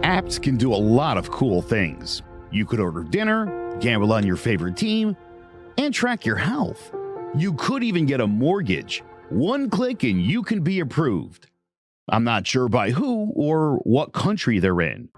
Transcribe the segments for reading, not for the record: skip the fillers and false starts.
Apps can do a lot of cool things. You could order dinner, gamble on your favorite team, and track your health. You could even get a mortgage. One click and you can be approved. I'm not sure by who or what country they're in.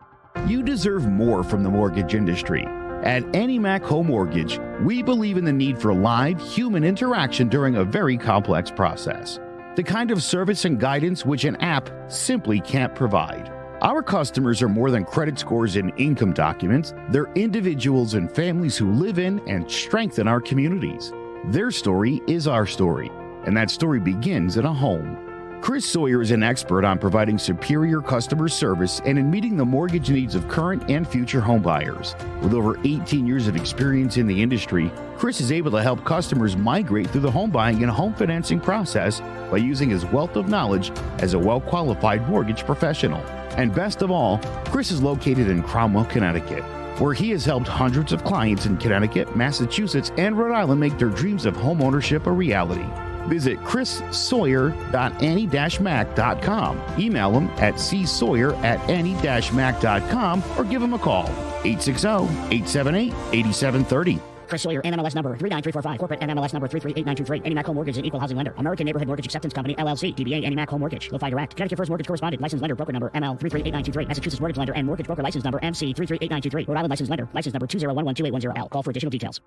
You deserve more from the mortgage industry. At AnyMac Home Mortgage, we believe in the need for live human interaction during a very complex process. The kind of service and guidance which an app simply can't provide. Our customers are more than credit scores and income documents. They're individuals and families who live in and strengthen our communities. Their story is our story, and that story begins in a home. Chris Sawyer is an expert on providing superior customer service and in meeting the mortgage needs of current and future homebuyers. With over 18 years of experience in the industry, Chris is able to help customers migrate through the home buying and home financing process by using his wealth of knowledge as a well-qualified mortgage professional. And best of all, Chris is located in Cromwell, Connecticut, where he has helped hundreds of clients in Connecticut, Massachusetts, and Rhode Island make their dreams of homeownership a reality. Visit chrissawyer.any-mac.com. Email him at csawyer@any-mac.com or give him a call, 860-878-8730. Chris Sawyer, NMLS number 39345, corporate NMLS number 338923. AnyMac Home Mortgage is an equal housing lender. American Neighborhood Mortgage Acceptance Company, LLC, DBA AnyMac Home Mortgage. Lo-Fi Direct. Connecticut First Mortgage Correspondent, License Lender, Broker Number ML 338923. Massachusetts Mortgage Lender and Mortgage Broker License Number MC 338923. Rhode Island License Lender, License Number 201128110L. Call for additional details.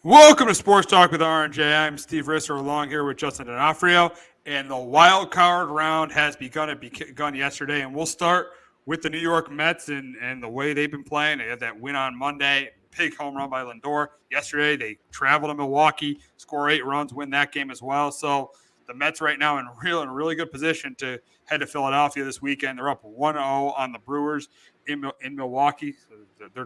Welcome to Sports Talk with R&J. I'm Steve Risser, along here with Justin D'Onofrio, and the wild card round has begun yesterday, and we'll start with the New York Mets and the way they've been playing. They had that win on Monday, big home run by Lindor. Yesterday, they traveled to Milwaukee, score 8 runs, win that game as well. So the Mets right now in really good position to head to Philadelphia this weekend. They're up 1-0 on the Brewers in Milwaukee.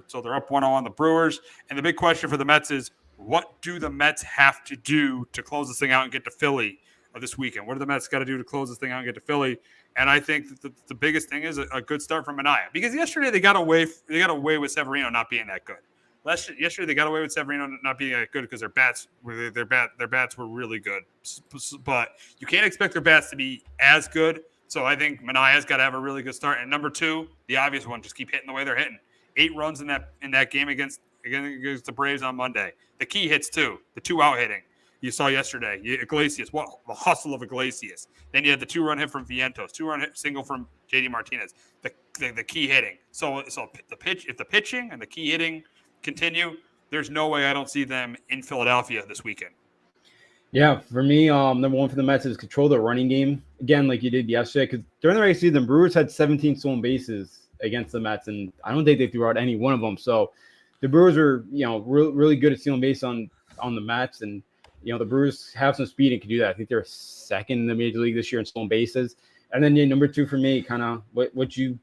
So they're up 1-0 on the Brewers. And the big question for the Mets is, what do the Mets have to do to close this thing out and get to Philly this weekend? What do the Mets got to do to close this thing out and get to Philly? And I think that the biggest thing is a good start from Mania, because yesterday they got away with Severino not being that good. Yesterday they got away with Severino not being that good because their bats were really good. But you can't expect their bats to be as good. So I think Mania's got to have a really good start. And number 2, the obvious one, just keep hitting the way they're hitting. 8 runs in that game against the Braves on Monday. The key hits too. The 2-out hitting you saw yesterday. Iglesias, the hustle of Iglesias. Then you had the 2-run hit from Vientos, 2-run hit single from JD Martinez. The key hitting. So if the pitching and the key hitting continue, there's no way I don't see them in Philadelphia this weekend. Yeah, for me, number 1 for the Mets is control the running game again, like you did yesterday. Because during the regular season, the Brewers had 17 stolen bases against the Mets, and I don't think they threw out any one of them. So the Brewers are, really good at stealing base on the Mets, and the Brewers have some speed and can do that. I think they're second in the major league this year in stolen bases. And then number 2 for me, kind of what you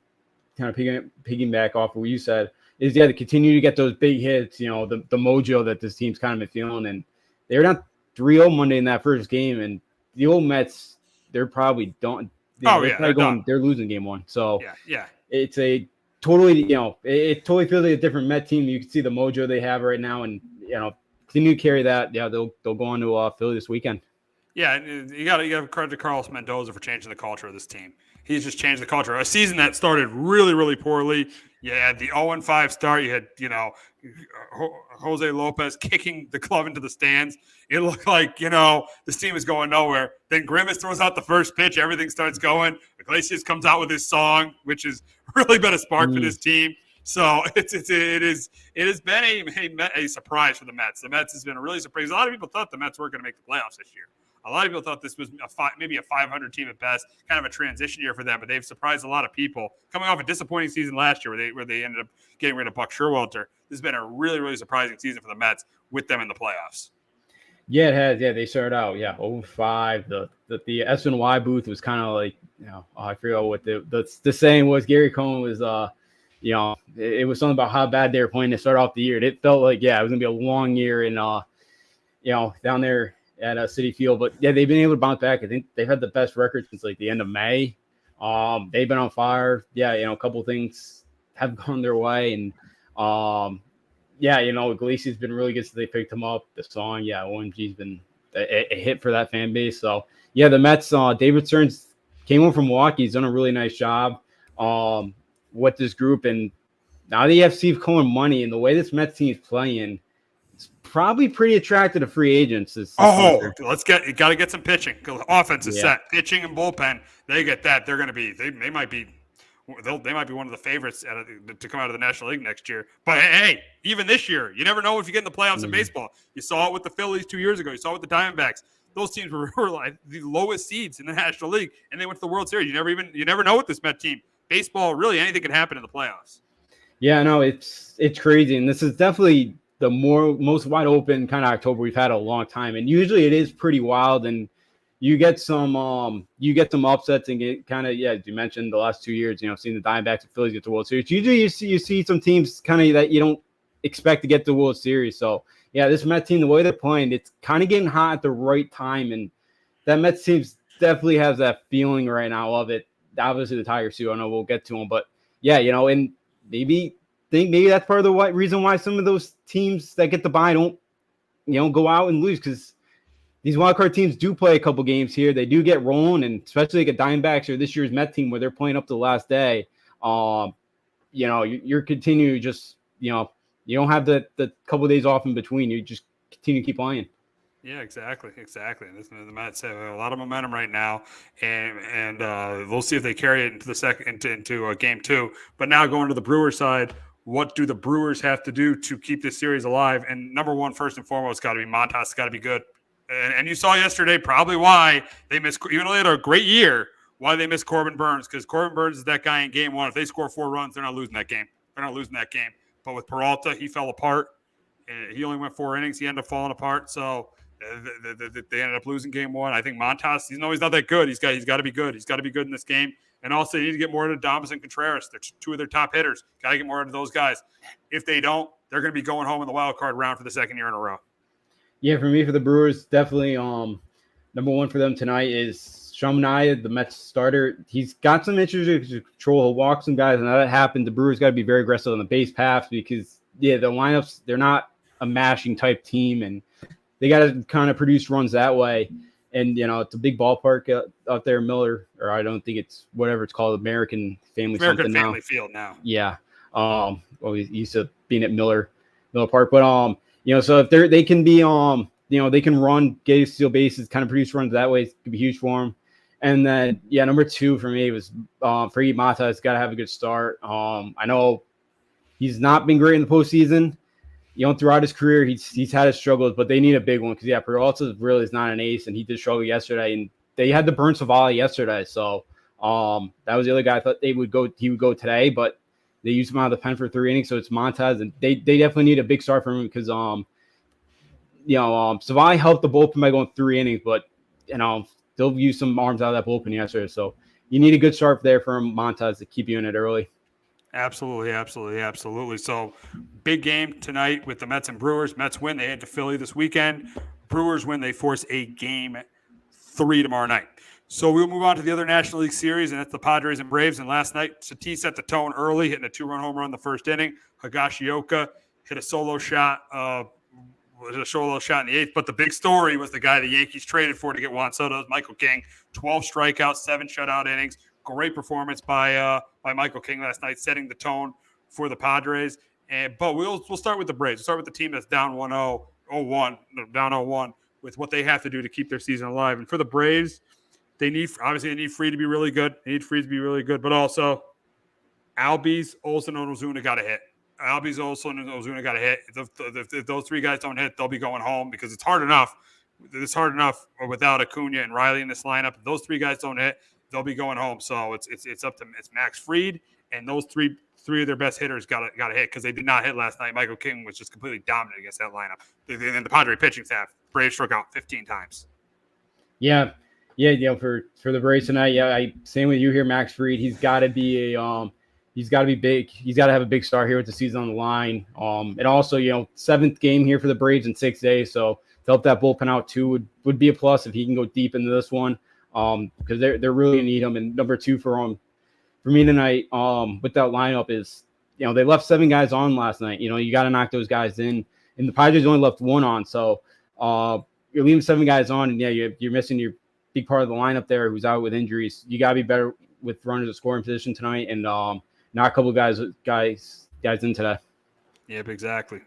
kind of piggyback off of what you said is to continue to get those big hits. The mojo that this team's kind of been feeling, and they were down 3-0 Monday in that first game, and the old Mets, they're probably don't. They're losing game 1. So yeah, it's a totally, it totally feels like a different Met team. You can see the mojo they have right now, and continue to carry that. Yeah, they'll go on to Philly this weekend. Yeah, and you got to credit to Carlos Mendoza for changing the culture of this team. He's just changed the culture. A season that started really, really poorly. You had the 0-5 start. You had Jose Lopez kicking the glove into the stands. It looked like this team is going nowhere. Then Grimace throws out the first pitch. Everything starts going. Iglesias comes out with his song, which has really been a spark for this team. So it has been a surprise for the Mets. The Mets has been a really surprise. A lot of people thought the Mets weren't going to make the playoffs this year. A lot of people thought this was maybe a 500 team at best, kind of a transition year for them, but they've surprised a lot of people. Coming off a disappointing season last year where they ended up getting rid of Buck Sherwalter, this has been a really, really surprising season for the Mets with them in the playoffs. Yeah, it has. Yeah, they started out 0-5. The S&Y booth was kind of like, I forget what the saying was. Gary Cohen was it was something about how bad they were playing to start off the year. It felt like, it was going to be a long year in, down there at Citi Field. But, they've been able to bounce back. I think they've had the best record since, the end of May. They've been on fire. A couple of things have gone their way. And, Iglesias has been really good since they picked him up. The song, OMG's been a hit for that fan base. So, the Mets, David Stern's came over from Milwaukee. He's done a really nice job with this group. And now that you have Steve Cohen money and the way this Mets team is playing, it's probably pretty attractive to free agents. This you got to get some pitching. Offense is Yeah. set. Pitching and bullpen, they get that. They're going to be. They might be. They might be one of the favorites to come out of the National League next year. But hey, even this year, you never know if you get in the playoffs in baseball. You saw it with the Phillies 2 years ago. You saw it with the Diamondbacks. Those teams were like the lowest seeds in the National League, and they went to the World Series. You never know with this Met team. Baseball, really, anything can happen in the playoffs. Yeah, no, it's crazy, and this is definitely the most wide open kind of October we've had in a long time. And usually it is pretty wild, and you get some upsets and get kind of, as you mentioned, the last 2 years, seeing the Diamondbacks and Phillies get to the World Series. Usually you see some teams kind of that you don't expect to get to the World Series. So yeah, this Mets team, the way they're playing, it's kind of getting hot at the right time, and that Mets team definitely has that feeling right now of it. Obviously the Tigers too. I know we'll get to them, but yeah, and maybe that's part of the reason why some of those teams that get the bye don't go out and lose, because these wildcard teams do play a couple games here. They do get rolling, and especially like a Diamondbacks or this year's Met team where they're playing up to the last day. You're continuing just, you don't have the couple of days off in between. You just continue to keep playing. Yeah, exactly. And the Mets have a lot of momentum right now, and we'll see if they carry it into the into game two. But now going to the Brewers side, what do the Brewers have to do to keep this series alive? And number one, first and foremost, got to be Montas. Got to be good. And you saw yesterday probably why they missed, even though they had a great year, why they missed Corbin Burns, because Corbin Burns is that guy in game one. If they score 4 runs, they're not losing that game. But with Peralta, he fell apart. He only went 4 innings. He ended up falling apart. So they ended up losing game one. I think Montas, he's not that good. He's got to be good. He's got to be good in this game. And also, you need to get more into Adames and Contreras. They're 2 of their top hitters. Got to get more into those guys. If they don't, they're going to be going home in the wild card round for the second year in a row. Yeah, for me, for the Brewers, definitely number one for them tonight is Sean Manaea, the Mets starter. He's got some issues to control. He'll walk some guys, and that happened. The Brewers got to be very aggressive on the base paths because, the lineups, they're not a mashing type team, and they got to kind of produce runs that way. And, it's a big ballpark out there, Miller, or I don't think it's whatever it's called, American Family Field now. Yeah. We used to being at Miller Park, but so if they can be, they can run, get steal bases, kind of produce runs that way, it could be huge for them. And then, number 2 for me was Frankie Montas. Got to have a good start. I know he's not been great in the postseason. Throughout his career, he's had his struggles, but they need a big one because, Peralta really is not an ace, and he did struggle yesterday. And they had to burn Savali yesterday, so that was the other guy I thought he would go today, but they used him out of the pen for 3 innings, so it's Montas, and they definitely need a big start from him because Savali helped the bullpen by going 3 innings, but they'll use some arms out of that bullpen yesterday, so you need a good start there for Montas to keep you in it early. Absolutely. So big game tonight with the Mets and Brewers. Mets win. They head to Philly this weekend. Brewers win. They force a game 3 tomorrow night. So we'll move on to the other National League series, and that's the Padres and Braves. And last night, Tatis set the tone early, hitting a 2-run home run in the first inning. Higashioka hit a solo shot in the 8th. But the big story was the guy the Yankees traded for to get Juan Soto, Michael King. 12 strikeouts, 7 shutout innings. Great performance by Michael King last night, setting the tone for the Padres. But we'll start with the Braves. We'll start with the team that's down 0-1 with what they have to do to keep their season alive. And for the Braves, they need Free to be really good. But also Albies, Olsen, and Ozuna got to hit. If those 3 guys don't hit, they'll be going home because it's hard enough. Without Acuna and Riley in this lineup. If those 3 guys don't hit, they'll be going home. So it's Max Fried, and those three of their best hitters got to hit because they did not hit last night. Michael King was just completely dominant against that lineup. And the Padre pitching staff, Braves struck out 15 times. Yeah. For the Braves tonight, same with you here, Max Fried. He's got to be big. He's got to have a big start here with the season on the line. And also, 7th game here for the Braves in 6 days, so to help that bullpen out too would be a plus if he can go deep into this one. Because they're really need him. And number 2 for me tonight, with that lineup is, they left 7 guys on last night. You got to knock those guys in, and the Padres only left 1 on. So you're leaving 7 guys on, and you're missing your big part of the lineup there who's out with injuries. You got to be better with runners at scoring position tonight, and not a couple of guys in today. Yep, exactly.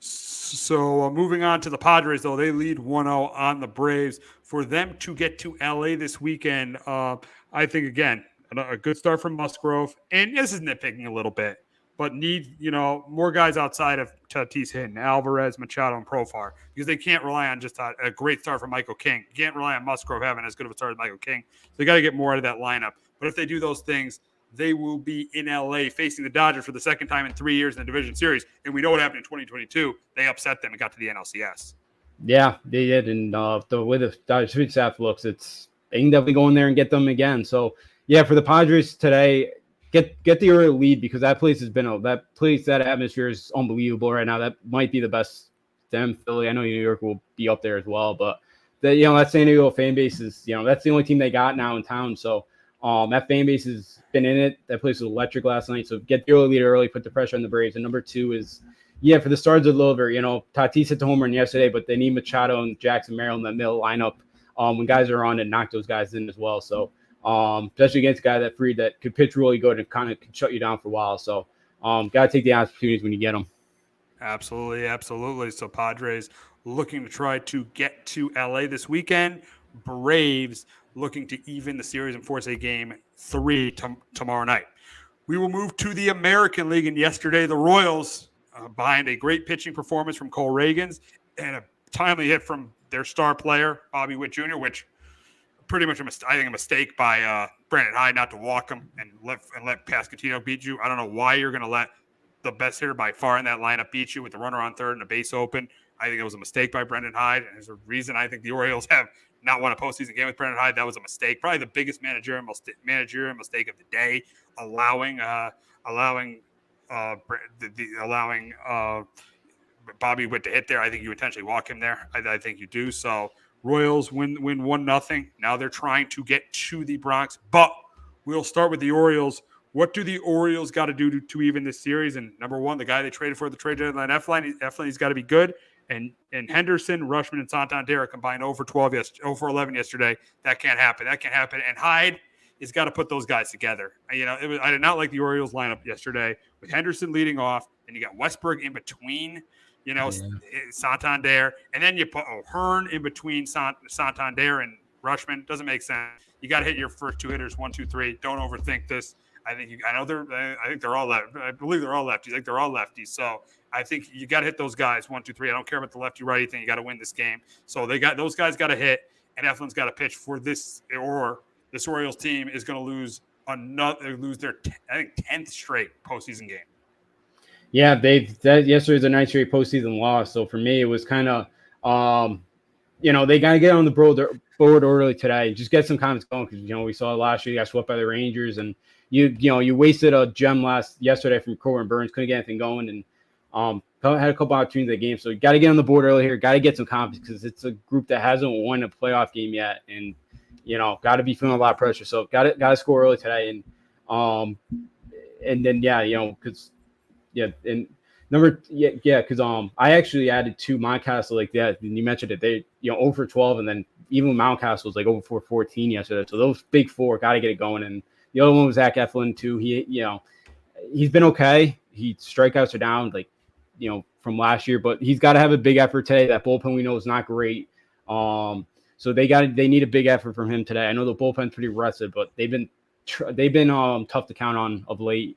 So moving on to the Padres, though, they lead 1-0 on the Braves. For them to get to LA this weekend, I think, again, a good start from Musgrove. And this is nitpicking a little bit, but need, more guys outside of Tatis hitting, Alvarez, Machado, and Profar, because they can't rely on just a great start from Michael King. You can't rely on Musgrove having as good of a start as Michael King. So they got to get more out of that lineup. But if they do those things, they will be in LA facing the Dodgers for the second time in 3 years in the division series. And we know what happened in 2022. They upset them and got to the NLCS. Yeah, they did. And the way the Dodgers staff looks, they can definitely go in there and get them again. So, yeah, for the Padres today, get the early lead, because that place that atmosphere is unbelievable right now. That might be the best. Them, Philly, I know New York will be up there as well. But, that San Diego fan base is, that's the only team they got now in town. So, that fan base has been in it. That place was electric last night. So get the early lead early, put the pressure on the Braves. And number 2 is, for the Stars of Lover, Tatis hit the home run yesterday, but they need Machado and Jackson Merrill in that middle lineup when guys are on, and knock those guys in as well. So especially against a guy that could pitch really good and kind of could shut you down for a while. So got to take the opportunities when you get them. Absolutely. So Padres looking to try to get to LA this weekend. Braves looking to even the series and force a game 3 tomorrow night. We will move to the American League. And yesterday, the Royals, behind a great pitching performance from Cole Reagans and a timely hit from their star player, Bobby Witt Jr., which pretty much a mistake by Brandon Hyde not to walk him and let Pasquantino beat you. I don't know why you're going to let the best hitter by far in that lineup beat you with the runner on third and a base open. I think it was a mistake by Brendan Hyde, and there's a reason I think the Orioles have not won a postseason game with Brendan Hyde. That was a mistake, probably the biggest managerial mistake of the day, allowing Bobby Witt to hit there. I think you intentionally walk him there. I think you do. So Royals win 1-0. Now they're trying to get to the Bronx, but we'll start with the Orioles. What do the Orioles got to do to even this series? And number 1, the guy they traded for the trade deadline, Eflin, he's got to be good. And Henderson, Rushman, and Santander combined 0 for 11 yesterday. That can't happen. And Hyde has got to put those guys together. I did not like the Orioles lineup yesterday with Henderson leading off, and you got Westberg in between, Santander, and then you put O'Hearn in between Santander and Rushman. Doesn't make sense. You got to hit your first 2 hitters, 1, 2, 3. Don't overthink this. I think they're all left. I believe they're all lefties. I think they're all lefties. So I think you got to hit those guys 1, 2, 3. I don't care about the lefty righty thing. You got to win this game. So those guys got to hit, and Eflin's got to pitch for this, or this Orioles team is going to lose their 10th straight postseason game. Yeah, yesterday was a 9th straight postseason loss. So for me, it was kind of they got to get on the board early today. Just get some confidence going, because we saw last year you got swept by the Rangers, and you wasted a gem yesterday from Corbin Burns, couldn't get anything going, and had a couple opportunities in the game. So you got to get on the board early here. Got to get some confidence, because it's a group that hasn't won a playoff game yet, and got to be feeling a lot of pressure. So got to score early today, and then because I actually added 2 Mountcastle like that. And you mentioned it, they 0 for 12, and then even Mountcastle was like 0 for 14 yesterday. So those big 4 got to get it going. And the other one was Zach Eflin too. He's been okay. Strikeouts are down from last year, but he's got to have a big effort today. That bullpen we know is not great. So they need a big effort from him today. I know the bullpen's pretty rested, but they've been tough to count on of late.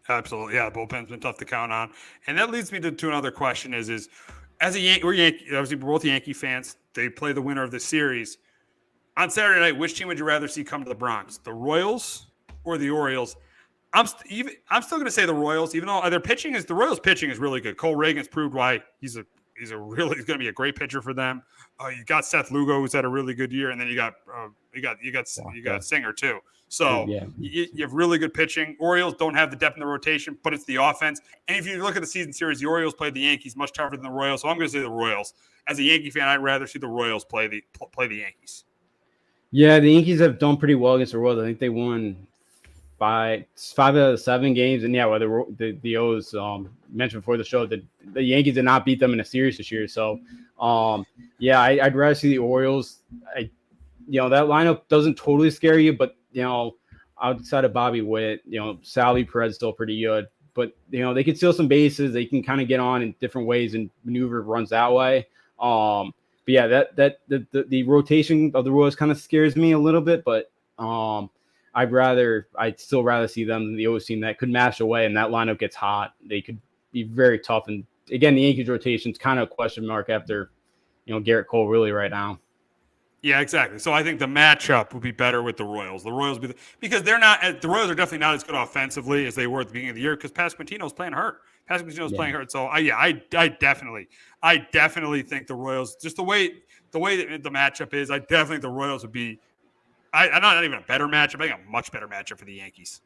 Absolutely, yeah. The bullpen's been tough to count on, and that leads me to another question: is as we're Yankee, obviously we're both Yankee fans. They play the winner of the series on Saturday night. Which team would you rather see come to the Bronx, the Royals or the Orioles? I'm still going to say the Royals, even though the Royals pitching is really good. Cole Reagans proved why he's going to be a great pitcher for them. You got Seth Lugo, who's had a really good year, and then you got Singer too. So you have really good pitching. Orioles don't have the depth in the rotation, but it's the offense. And if you look at the season series, the Orioles played the Yankees much tougher than the Royals. So I'm going to say the Royals. As a Yankee fan, I'd rather see the Royals play the Yankees. Yeah, the Yankees have done pretty well against the Royals. I think they won five out of 7 games. And yeah, whether the O's mentioned before the show that the Yankees did not beat them in a series this year. So yeah, I'd rather see the Orioles. That lineup doesn't totally scare you, but outside of Bobby Witt, Salvi Perez still pretty good. But they can steal some bases. They can kind of get on in different ways and maneuver runs that way. But yeah, the rotation of the Royals kind of scares me a little bit. But I'd still rather see them than the O's team that could mash away, and that lineup gets hot. They could be very tough. And again, the Yankees rotation is kind of a question mark after Garrett Cole really right now. Yeah, exactly. So I think the matchup would be better with the Royals. The Royals because the Royals are definitely not as good offensively as they were at the beginning of the year because Pasquantino's playing hurt. Playing hurt. So I definitely think the Royals, just the way the matchup is, I definitely think the Royals would be. I'm not even a better matchup. I think a much better matchup for the Yankees.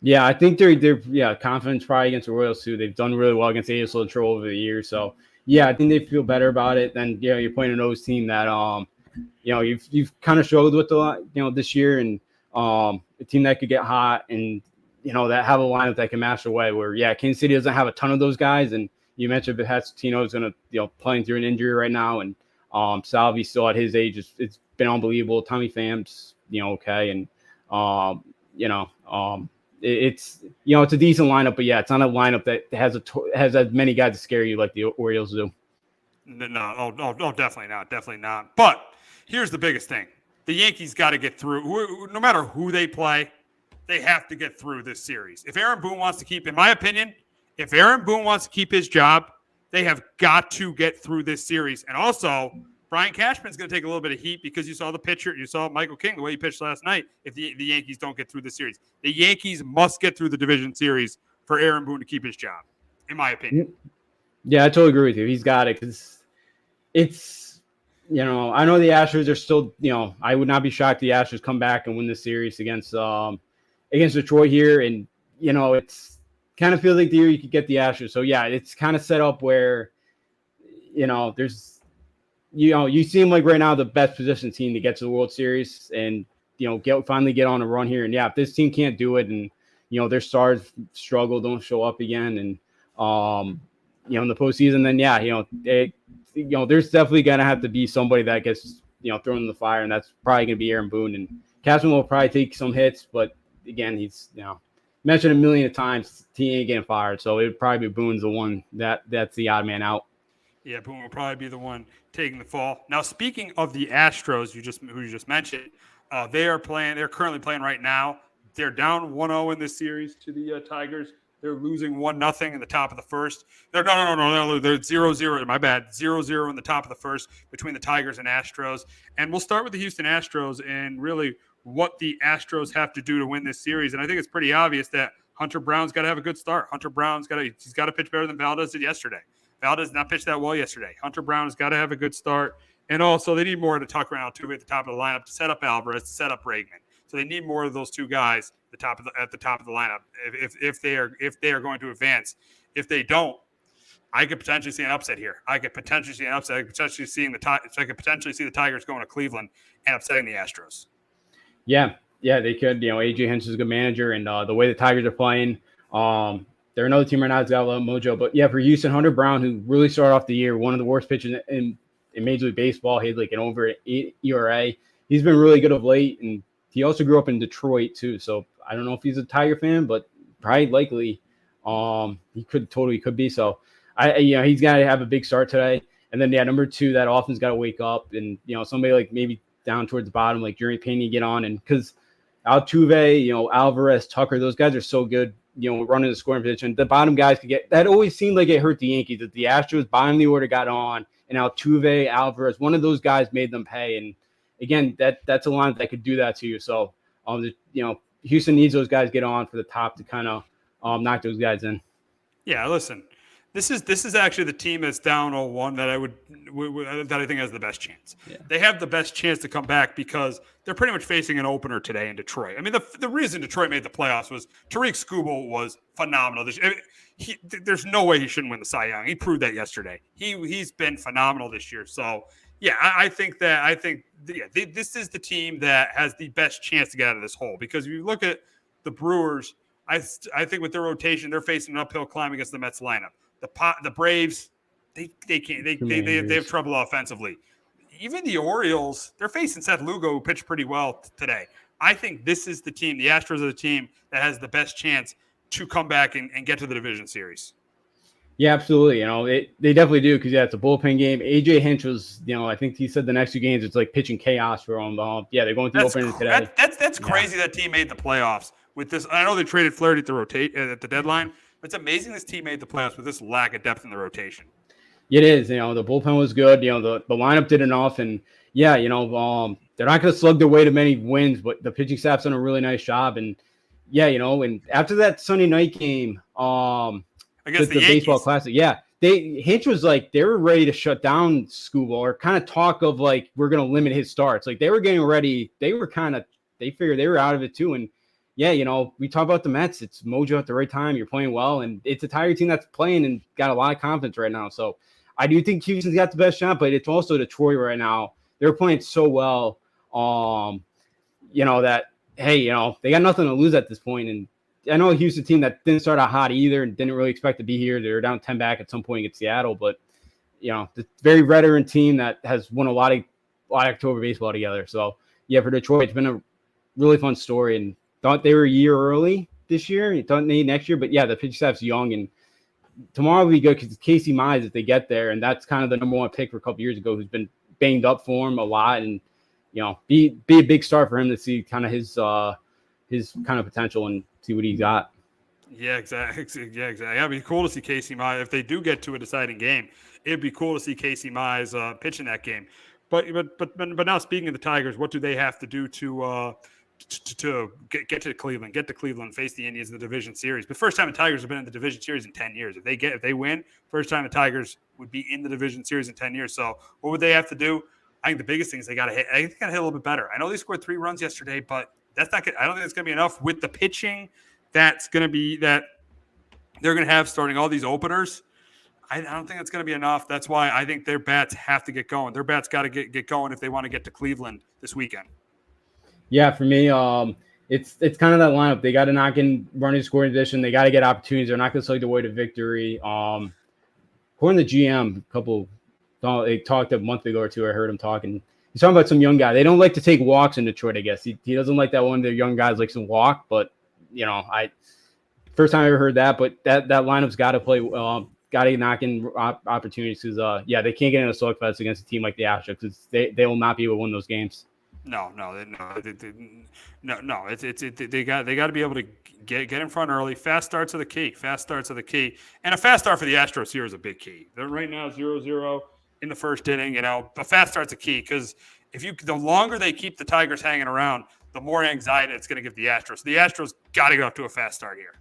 Yeah, I think they're confident probably against the Royals too. They've done really well against ASL and Troll over the years. So yeah, I think they feel better about it than you're playing an O's team that you've kind of struggled with a lot, this year, and a team that could get hot and that have a lineup that can mash away. Where Kansas City doesn't have a ton of those guys, and you mentioned Pasquantino is going to playing through an injury right now, and Salvi still at his age it's been unbelievable. Tommy Pham's okay, and it's a decent lineup, but yeah, it's not a lineup that has as many guys to scare you like the Orioles do. No, definitely not. But here's the biggest thing: the Yankees got to get through. No matter who they play, they have to get through this series. If Aaron Boone wants to keep, in my opinion, his job, they have got to get through this series. And also, Brian Cashman's going to take a little bit of heat because you saw Michael King, the way he pitched last night, if the Yankees don't get through the series. The Yankees must get through the division series for Aaron Boone to keep his job, in my opinion. Yeah, I totally agree with you. He's got it because it's, I know the Astros are still, I would not be shocked the Astros come back and win the series against Detroit here. And, it's kind of feels like the year you could get the Astros. So, yeah, it's kind of set up where, there's, you seem like right now the best positioned team to get to the World Series and, finally get on a run here. And, yeah, if this team can't do it and, their stars struggle, don't show up again and, in the postseason, then, there's definitely going to have to be somebody that gets, thrown in the fire, and that's probably going to be Aaron Boone. And Cashman will probably take some hits, but again, he's, mentioned a million times, he ain't getting fired. So it would probably be Boone's the one that's the odd man out. Yeah, Boone will probably be the one taking the fall. Now, speaking of the Astros, who you just mentioned, they're currently playing right now. They're down 1-0 in this series to the Tigers. They're losing 1-0 in the top of the first. They're 0-0. My bad. 0-0 in the top of the first between the Tigers and Astros. And we'll start with the Houston Astros and really what the Astros have to do to win this series. And I think it's pretty obvious that Hunter Brown's got to have a good start. Hunter Brown's got to pitch better than Valdez did yesterday. Valdez did not pitch that well yesterday. Hunter Brown has got to have a good start. And also they need more to Tucker and Altuve at the top of the lineup to set up Alvarez, to set up Bregman. So they need more of those two guys at the top of the lineup if they are going to advance. If they don't, I could potentially see an upset here. I could potentially see the Tigers going to Cleveland and upsetting the Astros. Yeah, they could. AJ Hinch is a good manager, and the way the Tigers are playing, they're another team right now that's got a lot of mojo. But yeah, for Houston, Hunter Brown, who really started off the year one of the worst pitchers in Major League Baseball, he had like an over 8 ERA. He's been really good of late, and he also grew up in Detroit too. So I don't know if he's a Tiger fan, but probably likely he could be. So he's got to have a big start today. And then number 2, that offense got to wake up, and somebody like maybe down towards the bottom like Jeremy Pena get on, and because Altuve, Alvarez, Tucker, those guys are so good, running the scoring position. The bottom guys could get that. Always seemed like it hurt the Yankees that the Astros bottom of the order got on, and Altuve, Alvarez, one of those guys made them pay. And again, that's a line that could do that to you. So, Houston needs those guys to get on for the top to kind of knock those guys in. Yeah, listen, this is actually the team that's down 0-1 that I think has the best chance. Yeah. They have the best chance to come back because they're pretty much facing an opener today in Detroit. I mean, the reason Detroit made the playoffs was Tariq Skubal was phenomenal. There's no way he shouldn't win the Cy Young. He proved that yesterday. He's been phenomenal this year. So. Yeah, I think this is the team that has the best chance to get out of this hole because if you look at the Brewers, I think with their rotation, they're facing an uphill climb against the Mets lineup. The Braves, they can't. They have trouble offensively. Even the Orioles, they're facing Seth Lugo, who pitched pretty well today. I think this is the team. The Astros are the team that has the best chance to come back and get to the division series. Yeah, absolutely. They definitely do because, it's a bullpen game. AJ Hinch was, I think he said the next 2 games it's like pitching chaos for them. They're going through the bullpen today. That's crazy that team made the playoffs with this. I know they traded Flaherty at the deadline, but it's amazing this team made the playoffs with this lack of depth in the rotation. It is. The bullpen was good. The lineup did enough. And, they're not going to slug their way to many wins, but the pitching staff's done a really nice job. And, and after that Sunday night game, against the baseball classic. Yeah. Hinch was like, they were ready to shut down Skubal or kind of talk of like, we're going to limit his starts. Like they were getting ready. They figured they were out of it too. And we talk about the Mets. It's mojo at the right time. You're playing well. And it's a Tiger team that's playing and got a lot of confidence right now. So I do think Houston's got the best shot, but it's also Detroit right now. They're playing so well. That, hey, they got nothing to lose at this point. And I know a Houston team that didn't start out hot either and didn't really expect to be here. They were down 10 back at some point against Seattle, but the very veteran team that has won a lot of October baseball together. So for Detroit, it's been a really fun story. And thought they were a year early this year. You thought they next year, but the pitching staff's young and tomorrow will be good because Casey Mize if they get there, and that's kind of the number 1 pick for a couple years ago, who's been banged up for him a lot, and be a big start for him to see kind of his kind of potential and see what he's got. Yeah, exactly. Yeah, exactly. It'd be cool to see Casey Mize if they do get to a deciding game. It'd be cool to see Casey Mize pitch in that game. But now speaking of the Tigers, what do they have to do to get to Cleveland, face the Indians in the division series? The first time the Tigers have been in the division series in 10 years. If they win, first time the Tigers would be in the division series in 10 years. So what would they have to do? I think the biggest thing is they got to hit. I think they got to hit a little bit better. I know they scored 3 runs yesterday, but that's not good. I don't think it's going to be enough with the pitching that they're going to have starting all these openers. I don't think it's going to be enough. That's why I think their bats have to get going. Their bats got to get going if they want to get to Cleveland this weekend. Yeah, for me, it's kind of that lineup. They got to knock in running scoring position. They got to get opportunities. They're not going to slug their way to victory. According to the GM, they talked a month ago or 2. I heard him talking. He's talking about some young guy. They don't like to take walks in Detroit, I guess. He doesn't like that one of their young guys likes to walk. But, first time I ever heard that. But that lineup's got to play got to knock in opportunities because, they can't get in a slugfest against a team like the Astros because they will not be able to win those games. No. They got to be able to get in front early. Fast starts are the key. And a fast start for the Astros here is a big key. They're right now 0-0 in the first inning. A fast start's a key because the longer they keep the Tigers hanging around, the more anxiety it's going to give the Astros. The Astros got to go to a fast start here.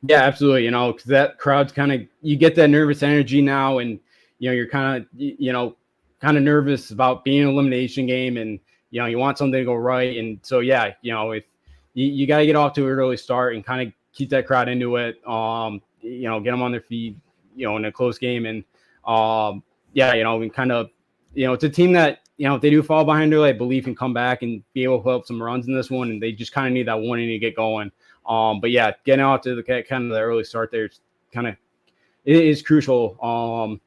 Yeah, absolutely. Because that crowd's you get that nervous energy now, and you're kind of nervous about being an elimination game, and you want something to go right. And so, if you got to get off to an early start and kind of keep that crowd into it, get them on their feet, in a close game. And, it's a team that, if they do fall behind early, I believe can come back and be able to put up some runs in this one. And they just kind of need that one inning to get going. Getting out to the kind of the early start there is it is crucial.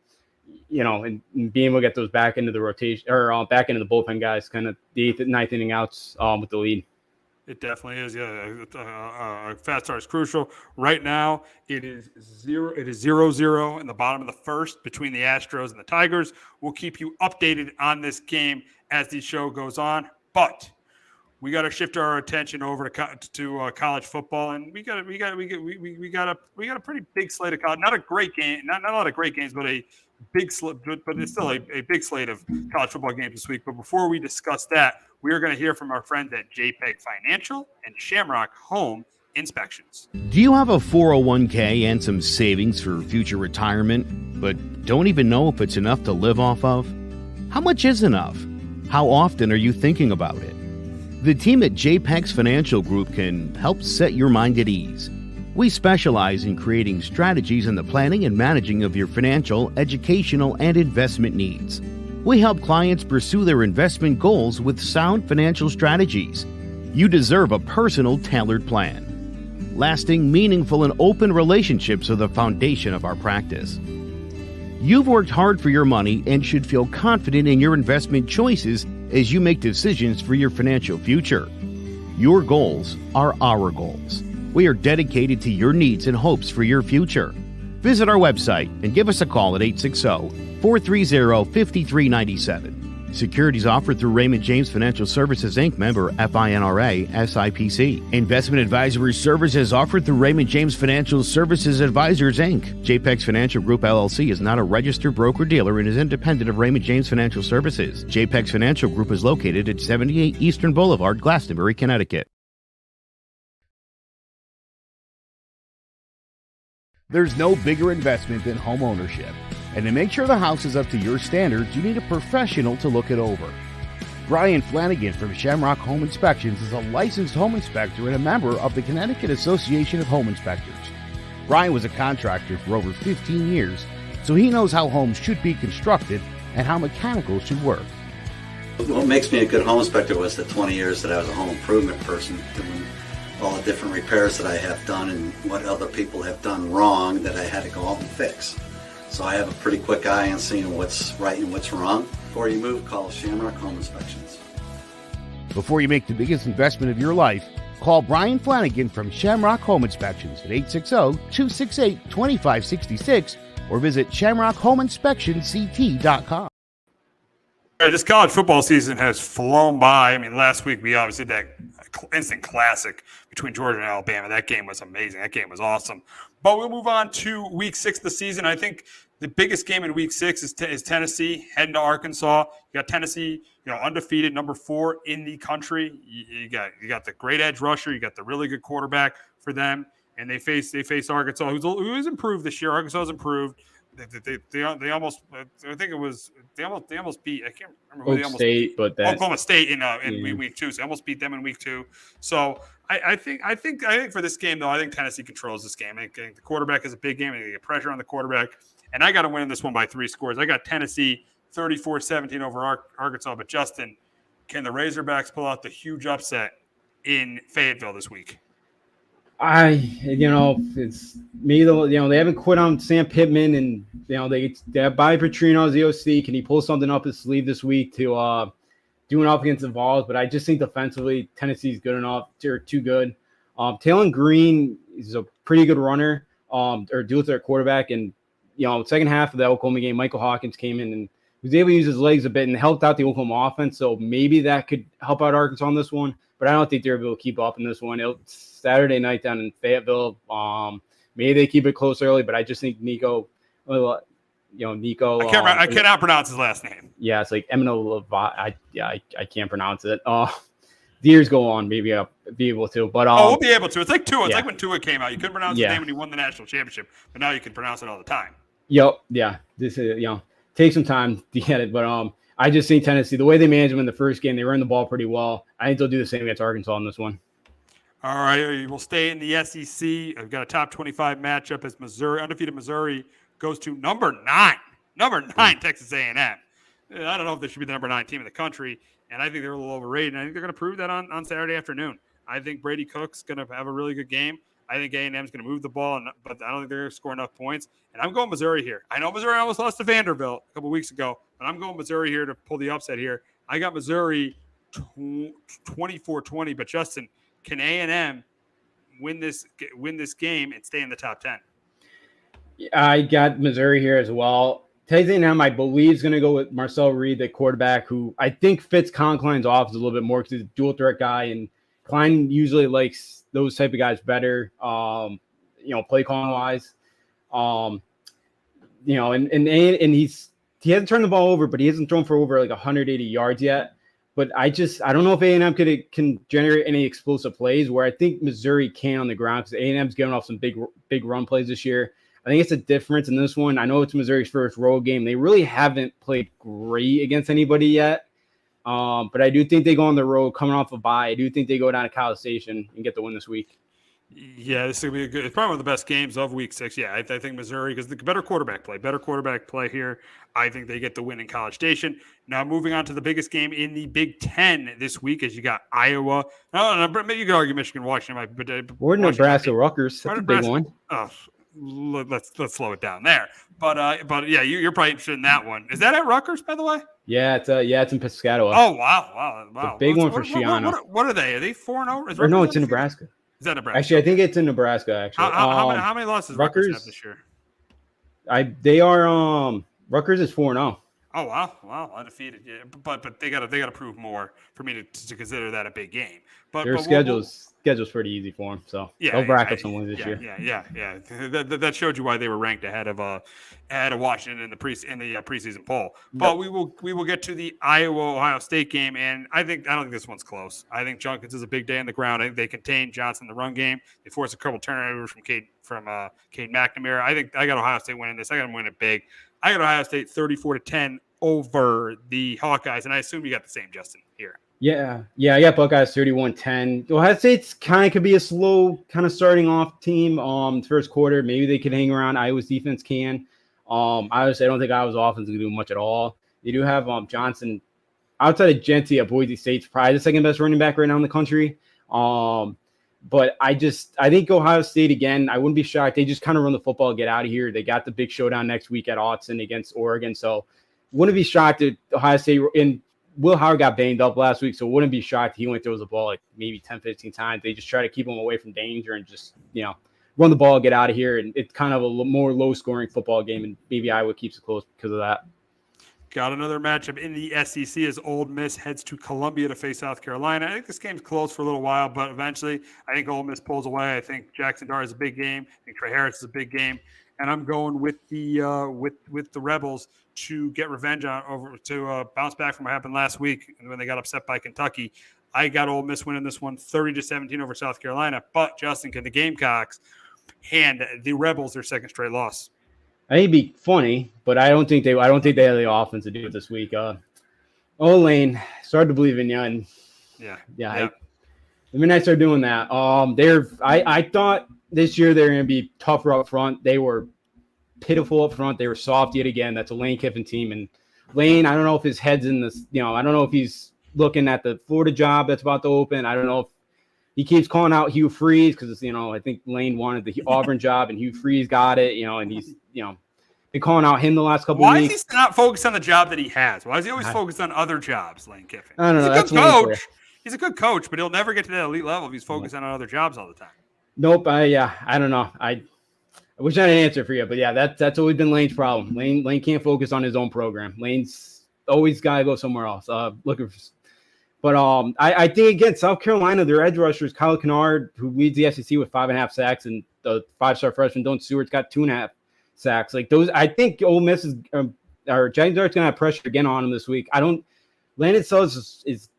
And being able to get those back into the rotation or back into the bullpen guys, kind of the 8th and 9th inning outs with the lead. It definitely is. Yeah. Fast start is crucial. Right now, it is 0-0 in the bottom of the first between the Astros and the Tigers. We'll keep you updated on this game as the show goes on. But we got to shift our attention over to college football, and we got a pretty big slate of college. Not a great game, not a lot of great games, but a big slate. But it's still a big slate of college football games this week. But before we discuss that, we are going to hear from our friends at JPEG Financial and Shamrock Home Inspections. Do you have a 401k and some savings for future retirement, but don't even know if it's enough to live off of? How much is enough? How often are you thinking about it? The team at JPEX Financial Group can help set your mind at ease. We specialize in creating strategies in the planning and managing of your financial, educational, and investment needs. We help clients pursue their investment goals with sound financial strategies. You deserve a personal, tailored plan. Lasting, meaningful, and open relationships are the foundation of our practice. You've worked hard for your money and should feel confident in your investment choices as you make decisions for your financial future. Your goals are our goals. We are dedicated to your needs and hopes for your future. Visit our website and give us a call at 860-430-5397. Securities offered through Raymond James Financial Services, Inc., member FINRA, SIPC. Investment advisory services offered through Raymond James Financial Services Advisors, Inc. JPEX Financial Group, LLC is not a registered broker-dealer and is independent of Raymond James Financial Services. JPEX Financial Group is located at 78 Eastern Boulevard, Glastonbury, Connecticut. There's no bigger investment than home ownership. And to make sure the house is up to your standards, you need a professional to look it over. Brian Flanagan from Shamrock Home Inspections is a licensed home inspector and a member of the Connecticut Association of Home Inspectors. Brian was a contractor for over 15 years, so he knows how homes should be constructed and how mechanicals should work. What makes me a good home inspector was the 20 years that I was a home improvement person, doing all the different repairs that I have done and what other people have done wrong that I had to go out and fix. So I have a pretty quick eye on seeing what's right and what's wrong. Before you move, call Shamrock Home Inspections. Before you make the biggest investment of your life, call Brian Flanagan from Shamrock Home Inspections at 860-268-2566 or visit shamrockhomeinspectionct.com. All right, this college football season has flown by. I mean, last week we obviously did that instant classic between Georgia and Alabama. That game was amazing. That game was awesome. But we'll move on to week 6 of the season. I think the biggest game in week 6 is Tennessee heading to Arkansas. You got Tennessee, undefeated, number 4 in the country. You got the great edge rusher. You got the really good quarterback for them, and they face Arkansas, who's improved this year. Arkansas has improved. They almost, I think it was they almost beat, I can't remember who they almost beat. Oklahoma State in week 2. So they almost beat them in week 2. So I think for this game though, I think Tennessee controls this game. I think the quarterback is a big game. They get pressure on the quarterback, and I got to win this one by 3 scores. I got Tennessee 34-17 over Arkansas. But Justin, can the Razorbacks pull out the huge upset in Fayetteville this week? It's me though. They haven't quit on Sam Pittman, and they have Bobby Petrino as the OC. Can he pull something up his sleeve this week to do enough against the Vols? But I just think defensively, Tennessee's good enough. They're too good. Talon Green is a pretty good runner, or dual threat quarterback. And second half of the Oklahoma game, Michael Hawkins came in and was able to use his legs a bit and helped out the Oklahoma offense. So maybe that could help out Arkansas on this one. But I don't think they're able to keep up in this one. It's Saturday night down in Fayetteville. Maybe they keep it close early, but I just think Nico. I cannot pronounce his last name. Yeah, it's like Emino Levi. I can't pronounce it. The years go on. Maybe I'll be able to. But we'll be able to. It's like Tua. It's like when Tua came out. You couldn't pronounce his name when he won the national championship, but now you can pronounce it all the time. Yep. Yeah. This is take some time to get it, but I just think Tennessee, the way they managed them in the first game, they ran the ball pretty well. I think they'll do the same against Arkansas in this one. All right, we'll stay in the SEC. I've got a top 25 matchup as undefeated Missouri goes to number 9 Texas A&M. I don't know if they should be the number 9 team in the country, and I think they're a little overrated, and I think they're going to prove that on Saturday afternoon. I think Brady Cook's going to have a really good game. I think A&M's going to move the ball, but I don't think they're going to score enough points. And I'm going Missouri here. I know Missouri almost lost to Vanderbilt a couple weeks ago, but I'm going Missouri here to pull the upset here. I got Missouri 24-20, but Justin, can A&M win this game and stay in the top 10? I got Missouri here as well. Texas A&M, I believe, is going to go with Marcel Reed, the quarterback, who I think fits Colin Klein's offense a little bit more because he's a dual threat guy, and Klein usually likes those type of guys better, play calling wise. And he hasn't turned the ball over, but he hasn't thrown for over like 180 yards yet. But I don't know if A&M can generate any explosive plays, where I think Missouri can on the ground, because A&M's given off some big run plays this year. I think it's a difference in this one. I know it's Missouri's first road game. They really haven't played great against anybody yet. But I do think they go on the road coming off a bye. I do think they go down to College Station and get the win this week. Yeah, this is gonna be a good. It's probably one of the best games of Week 6. Yeah, I think Missouri because the better quarterback play here. I think they get the win in College Station. Now moving on to the biggest game in the Big Ten this week, as you got Iowa. No, you could argue Michigan, Washington, but Or Nebraska, Rutgers. That's a big Nebraska. one. Oh, let's slow it down there. But yeah, you're probably interested in that one. Is that at Rutgers, by the way? Yeah, it's in Piscataway. Oh wow. It's a big one for Shiano. What are they? Are they 4-0? Or no, it's in Nebraska. Is that Nebraska? Actually, I think it's in Nebraska. Actually, how many losses Rutgers have this year? They are Rutgers is 4-0. Oh wow, undefeated. Yeah, but they gotta prove more for me to consider that a big game. But their schedule's pretty easy for them, so they'll rack up some wins this year. Yeah. That showed you why they were ranked ahead of Washington in the preseason poll. But we will get to the Ohio State game, and I don't think this one's close. I think Junkins is a big day on the ground. I think they contain Johnson in the run game. They force a couple turnovers from Cade McNamara. I think I got Ohio State winning this. I got them winning big. I got Ohio State 34-10 over the Hawkeyes, and I assume you got the same, Justin, here. Yeah, I got Buckeyes 31-10. Ohio State's kind of could be a slow kind of starting off team. First quarter, maybe they can hang around. Iowa's defense can. Obviously, I don't think Iowa's offense can do much at all. They do have Johnson outside of Genty at Boise State's probably the second best running back right now in the country. But I think Ohio State, again, I wouldn't be shocked. They just kind of run the football, get out of here. They got the big showdown next week at Autzen against Oregon. So wouldn't be shocked if Ohio State, and Will Howard got banged up last week, so wouldn't be shocked he only throws the ball like maybe 10, 15 times. They just try to keep him away from danger and just, run the ball, get out of here. And it's kind of a more low-scoring football game, and maybe Iowa keeps it close because of that. Got another matchup in the SEC as Ole Miss heads to Columbia to face South Carolina. I think this game's close for a little while, but eventually I think Ole Miss pulls away. I think Jackson Dart is a big game. I think Trey Harris is a big game. And I'm going with the Rebels to get revenge to bounce back from what happened last week when they got upset by Kentucky. I got Ole Miss winning this one 30-17 over South Carolina. But Justin, can the Gamecocks hand the Rebels their second straight loss? I think it'd be funny, but I don't think they have the offense to do it this week. Lane, started to believe in you, and the minute I started doing that, I thought this year they're going to be tougher up front. They were pitiful up front. They were soft yet again. That's a Lane Kiffin team, and Lane, I don't know if his head's in this. I don't know if he's looking at the Florida job that's about to open. I don't know if he keeps calling out Hugh Freeze because, I think Lane wanted the Auburn job and Hugh Freeze got it, and he's, been calling out him the last couple of weeks. Why is he not focused on the job that he has? Why is he always focused on other jobs, Lane Kiffin? I don't know. He's a good coach. He's a good coach, but he'll never get to that elite level if he's focused on other jobs all the time. Nope. I don't know. I wish I had an answer for you, but that's always been Lane's problem. Lane can't focus on his own program. Lane's always got to go somewhere else. Looking for. But I think, again, South Carolina, their edge rushers, Kyle Kennard, who leads the SEC with 5.5 sacks, and the 5-star freshman, Don Stewart's got 2.5 sacks. Like those, I think Ole Miss is, or Jackson Dart's going to have pressure again on him this week. Landon Sells is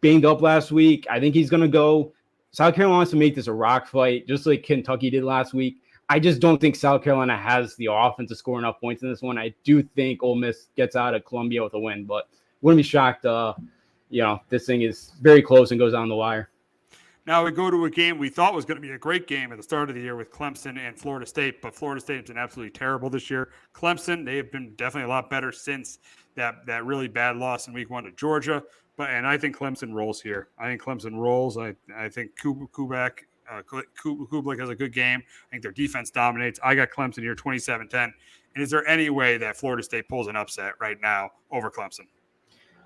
banged up last week. I think he's going to go. South Carolina wants to make this a rock fight, just like Kentucky did last week. I just don't think South Carolina has the offense to score enough points in this one. I do think Ole Miss gets out of Columbia with a win, but wouldn't be shocked. This thing is very close and goes on the wire. Now we go to a game we thought was going to be a great game at the start of the year with Clemson and Florida State, but Florida State has been absolutely terrible this year. Clemson, they have been definitely a lot better since that really bad loss in week 1 to Georgia. And I think Clemson rolls here. I think Clemson rolls. I think Kublik has a good game. I think their defense dominates. I got Clemson here 27-10. And is there any way that Florida State pulls an upset right now over Clemson?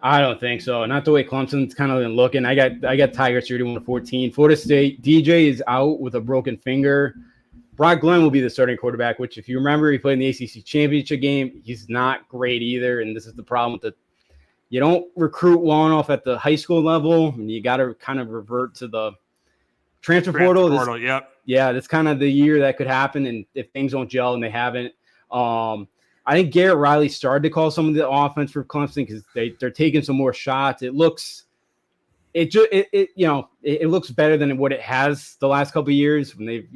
I don't think so. Not the way Clemson's kind of been looking. I got Tigers 31-14. Florida State, DJ is out with a broken finger. Brock Glenn will be the starting quarterback, which, if you remember, he played in the ACC championship game. He's not great either, and this is the problem with you don't recruit well enough at the high school level, and you got to kind of revert to the transfer portal. Yep. Yeah, that's kind of the year that could happen, and if things don't gel, and they haven't. I think Garrett Riley started to call some of the offense for Clemson because they're taking some more shots. It looks better than what it has the last couple of years when they've,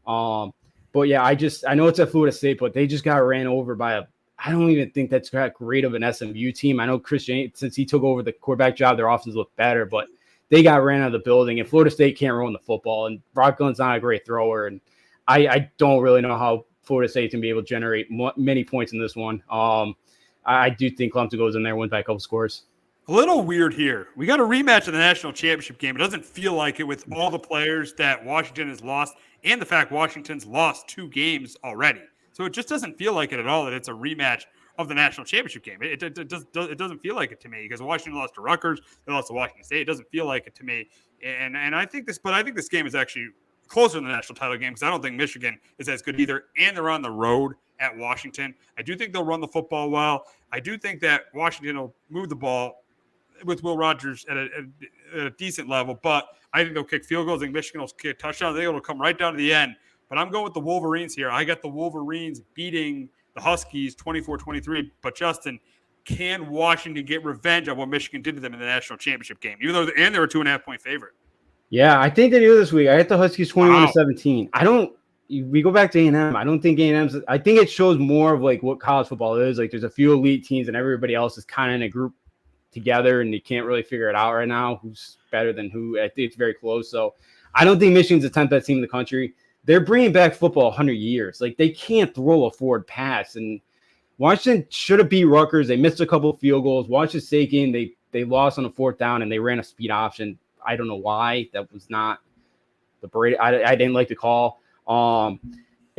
but yeah, I know it's at Florida State, but they just got ran over by I don't even think that's that great of an SMU team. I know Chris James, since he took over the quarterback job, their offense looked better, but they got ran out of the building, and Florida State can't run the football, and Rockland's not a great thrower, and I don't really know how Florida State can be able to generate many points in this one. I do think Clemson goes in there, wins by a couple scores. A little weird here. We got a rematch of the national championship game. It doesn't feel like it with all the players that Washington has lost and the fact Washington's lost 2 games already. So it just doesn't feel like it at all that it's a rematch of the national championship game. It doesn't feel like it to me because Washington lost to Rutgers. They lost to Washington State. It doesn't feel like it to me. And I think this game is actually closer than the national title game because I don't think Michigan is as good either. And they're on the road at Washington. I do think they'll run the football well. I do think that Washington will move the ball with Will Rogers at a decent level, but I think they'll kick field goals. I think Michigan will kick touchdowns. I think it'll come right down to the end. But I'm going with the Wolverines here. I got the Wolverines beating the Huskies 24-23. But Justin, can Washington get revenge on what Michigan did to them in the national championship game? Even though they were a 2.5-point favorite. Yeah, I think they do this week. I hit the Huskies 21-17. We go back to A&M. I don't think A&M's. I think it shows more of like what college football is. Like there's a few elite teams and everybody else is kind of in a group together, and you can't really figure it out right now who's better than who. I think it's very close. So I don't think Michigan's the 10th best team in the country. They're bringing back football 100 years. Like they can't throw a forward pass, and Washington should have beat Rutgers. They missed a couple of field goals. Washington State game, they lost on a 4th down, and they ran a speed option. I don't know why. That was not the Brady. I didn't like the call.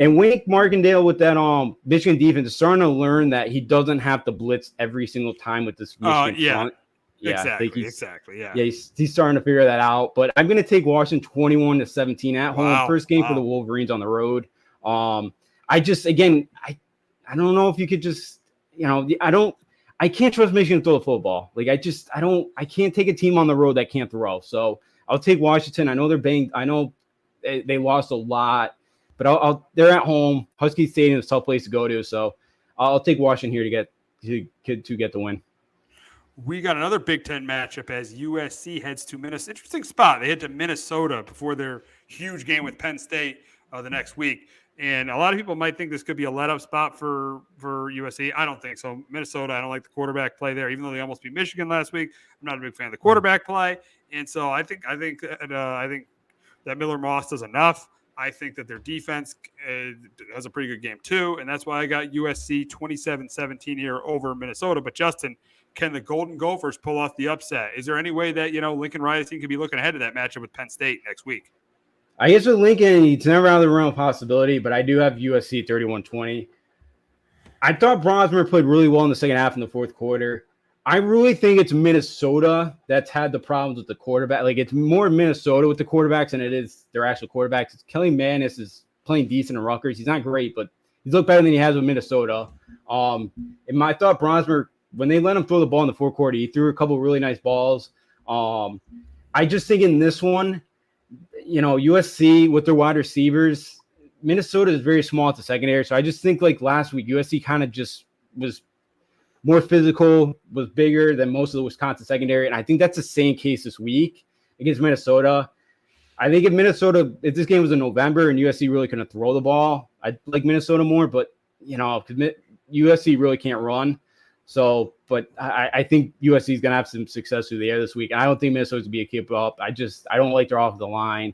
And Wink Markindale with that Michigan defense is starting to learn that he doesn't have to blitz every single time with this Michigan front. Yeah, exactly. Yeah, he's starting to figure that out. But I'm going to take Washington 21-17 at home. Wow, First game for the Wolverines on the road. I don't know if you could just, I can't trust Michigan to throw the football. Like I can't take a team on the road that can't throw. So I'll take Washington. I know they're banged. I know they lost a lot, but they're at home. Husky Stadium is a tough place to go to. So I'll take Washington here to get the win. We got another Big Ten matchup as USC heads to Minnesota. Interesting spot. They head to Minnesota before their huge game with Penn State the next week. And a lot of people might think this could be a let-up spot for USC. I don't think so. Minnesota, I don't like the quarterback play there, even though they almost beat Michigan last week. I'm not a big fan of the quarterback play. And so I think that Miller Moss does enough. I think that their defense has a pretty good game too, and that's why I got USC 27-17 here over Minnesota. But Justin, can the Golden Gophers pull off the upset? Is there any way that Lincoln Riley's team could be looking ahead to that matchup with Penn State next week? I guess with Lincoln, it's never out of the realm of possibility, but I do have USC 31-20. I thought Brosmer played really well in the second half in the fourth quarter. I really think it's Minnesota that's had the problems with the quarterback. Like, it's more Minnesota with the quarterbacks than it is their actual quarterbacks. It's Kelly Manis is playing decent in Rutgers. He's not great, but he's looked better than he has with Minnesota. And I thought Brosmer, when they let him throw the ball in the fourth quarter, he threw a couple of really nice balls. I just think in this one, USC with their wide receivers, Minnesota is very small at the secondary. So I just think like last week, USC kind of just was more physical, was bigger than most of the Wisconsin secondary. And I think that's the same case this week against Minnesota. I think if this game was in November and USC really couldn't throw the ball, I'd like Minnesota more, but USC really can't run. So, but I think USC is going to have some success through the air this week. And I don't think Minnesota's going to be a keep up. I don't like their offensive line.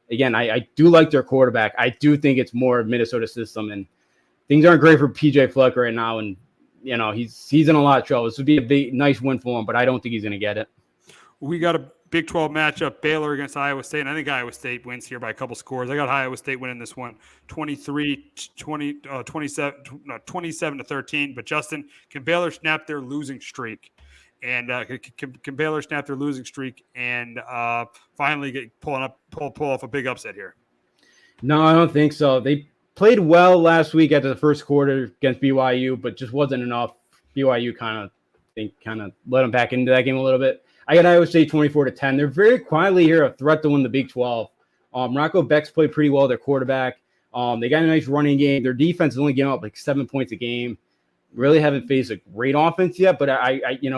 Again, I do like their quarterback. I do think it's more Minnesota system, and things aren't great for PJ Fleck right now. And, he's in a lot of trouble. This would be a nice win for him, but I don't think he's going to get it. We got a Big 12 matchup, Baylor against Iowa State, and I think Iowa State wins here by a couple scores. I got Iowa State winning this one 27-13. But Justin, can Baylor snap their losing streak? And can Baylor snap their losing streak and finally pull off a big upset here? No, I don't think so. They played well last week after the first quarter against BYU, but just wasn't enough. BYU kind of let them back into that game a little bit. I got Iowa State 24-10. They're very quietly here a threat to win the Big 12. Rocco Beck's played pretty well, their quarterback. They got a nice running game. Their defense is only getting up like 7 points a game. Really haven't faced a great offense yet, but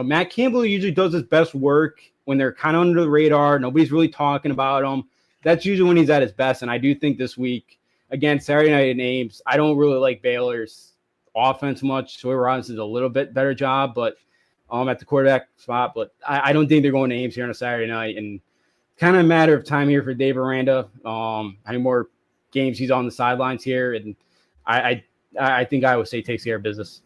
Matt Campbell usually does his best work when they're kind of under the radar. Nobody's really talking about him. That's usually when he's at his best. And I do think this week, again, Saturday night in Ames, I don't really like Baylor's offense much. Sawyer Robinson does a little bit better job, but at the quarterback spot. But I don't think they're going to Ames here on a Saturday night. And kind of a matter of time here for Dave Aranda. How many more games he's on the sidelines here, and I think Iowa State takes care of business.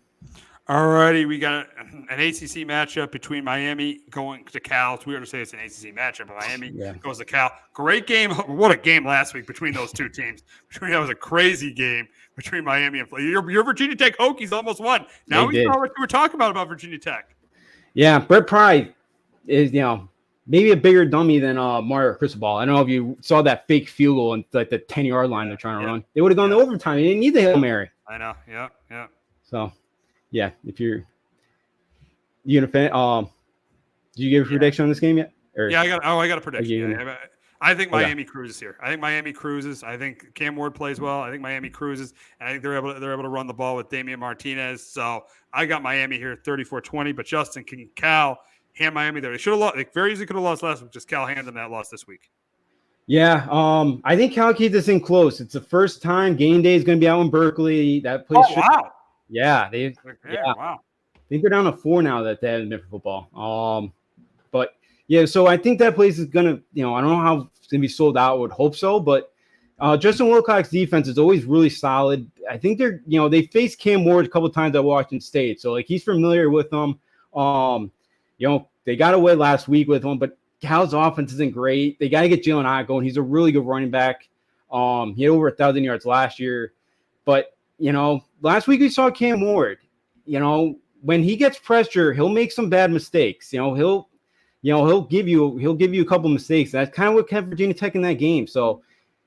All righty, we got an ACC matchup between Miami going to Cal. It's weird to say it's an ACC matchup, but Miami goes to Cal. Great game. What a game last week between those two teams. That was a crazy game between Miami and your Virginia Tech Hokies almost won. Now we know what you were talking about Virginia Tech. Yeah, Brett Pry is, maybe a bigger dummy than Mario Cristobal. I don't know if you saw that fake field goal and like the 10-yard line they're trying to run. They would have gone to overtime. They didn't need the Hail Mary. I know. Yeah. So, yeah, if you're gonna did you give a prediction on this game yet? Yeah, I got a prediction. I think Miami cruises here. I think Cam Ward plays well. I think Miami cruises, and I think they're able to run the ball with Damian Martinez. So I got Miami here 34-20. But Justin, can Cal hand Miami there? They should have lost. They very easily could have lost last week. Just Cal handed them that loss this week. Yeah, I think Cal keeps this thing close. It's the first time game day is going to be out in Berkeley. That place. Wow. Yeah, wow. I think they're down to 4 now that they haven't been for football. But yeah, so I think that place is gonna, I don't know how it's gonna be sold out. I would hope so, but Justin Wilcox's defense is always really solid. I think they're, they faced Cam Ward a couple times at Washington State, so like he's familiar with them. They got away last week with him, but Cal's offense isn't great. They got to get Jalen Ott going. He's a really good running back. He had over 1,000 yards last year, but last week we saw Cam Ward. When he gets pressure, he'll make some bad mistakes. He'll give you a couple mistakes. That's kind of what kept Virginia Tech in that game. So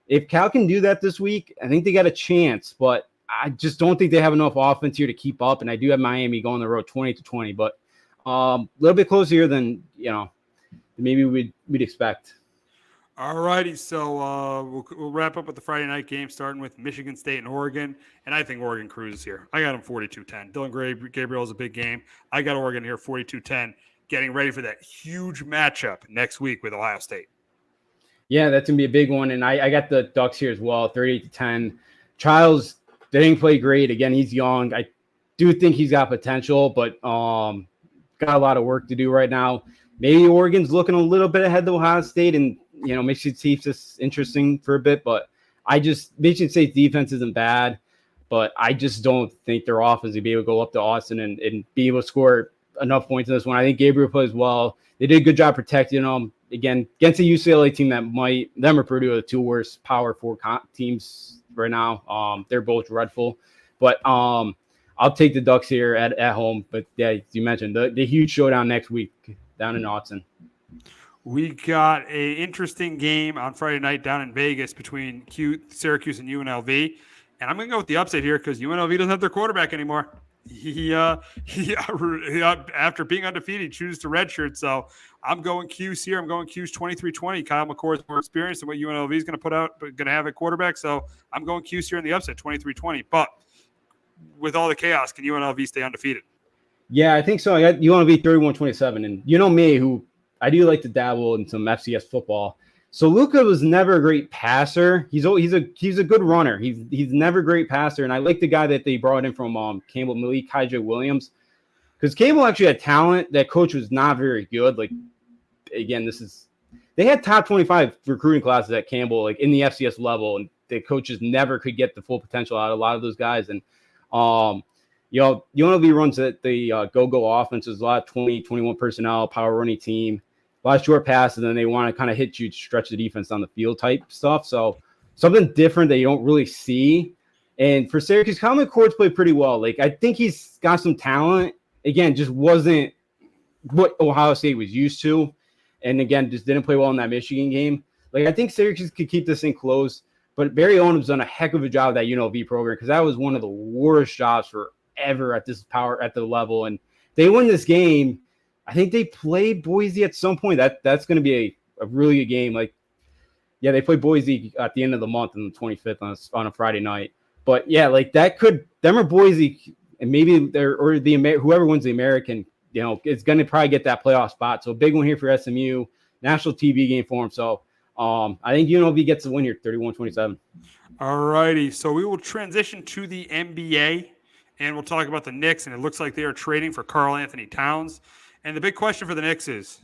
if Cal can do that this week, I think they got a chance, but I just don't think they have enough offense here to keep up. And I do have Miami going the road 20-20, but a little bit closer here than, maybe we'd expect. All righty, so we'll wrap up with the Friday night game, starting with Michigan State and Oregon, and I think Oregon cruises here. I got them 42-10. Dylan Gabriel is a big game. I got Oregon here 42-10, getting ready for that huge matchup next week with Ohio State. Yeah, that's going to be a big one, and I got the Ducks here as well, 38-10. Childs didn't play great. Again, he's young. I do think he's got potential, but got a lot of work to do right now. Maybe Oregon's looking a little bit ahead of Ohio State, and Michigan State's just interesting for a bit, but Michigan State's defense isn't bad, but I just don't think their offense will be able to go up to Austin and be able to score enough points in this one. I think Gabriel plays well. They did a good job protecting them. Again, against a UCLA team that them or Purdue are the 2 worst Power 4 teams right now. They're both dreadful, but I'll take the Ducks here at home. But yeah, as you mentioned, the huge showdown next week down in Austin. We got an interesting game on Friday night down in Vegas between Syracuse and UNLV. And I'm going to go with the upset here because UNLV doesn't have their quarterback anymore. He after being undefeated, chooses to redshirt. So I'm going Cuse here. I'm going Cuse 23-20. Kyle McCord is more experienced than what UNLV is going to put out, but going to have a quarterback. So I'm going Cuse here in the upset, 23-20. But with all the chaos, can UNLV stay undefeated? Yeah, I think so. I got UNLV 31-27. And me, who I do like to dabble in some FCS football. So Luka was never a great passer. He's a good runner. He's never a great passer. And I like the guy that they brought in from Campbell, Malik Kyja Williams, because Campbell actually had talent. That coach was not very good. Like, again, they had top 25 recruiting classes at Campbell, like in the FCS level, and the coaches never could get the full potential out of a lot of those guys. And UNLV runs the go-go offense. There's a lot of 20, 21 personnel, power running team. A lot of short passes, and then they want to kind of hit you, stretch the defense down the field type stuff. So something different that you don't really see. And for Syracuse, Kyle McCord's played pretty well. Like, I think he's got some talent. Again, just wasn't what Ohio State was used to. And again, just didn't play well in that Michigan game. Like, I think Syracuse could keep this thing close. But Barry Odom's done a heck of a job at that UNLV program because that was one of the worst jobs forever at this power at the level. And they win this game. I think they play Boise at some point. That's going to be a really good game. Like, yeah, they play Boise at the end of the month on the 25th on a Friday night. But yeah, like that could them or Boise, and maybe whoever wins the American, it's going to probably get that playoff spot. So a big one here for SMU, national TV game for them. So I think UNLV gets the win here, 31-27. All righty, so we will transition to the NBA, and we'll talk about the Knicks. And it looks like they are trading for Karl Anthony Towns. And the big question for the Knicks is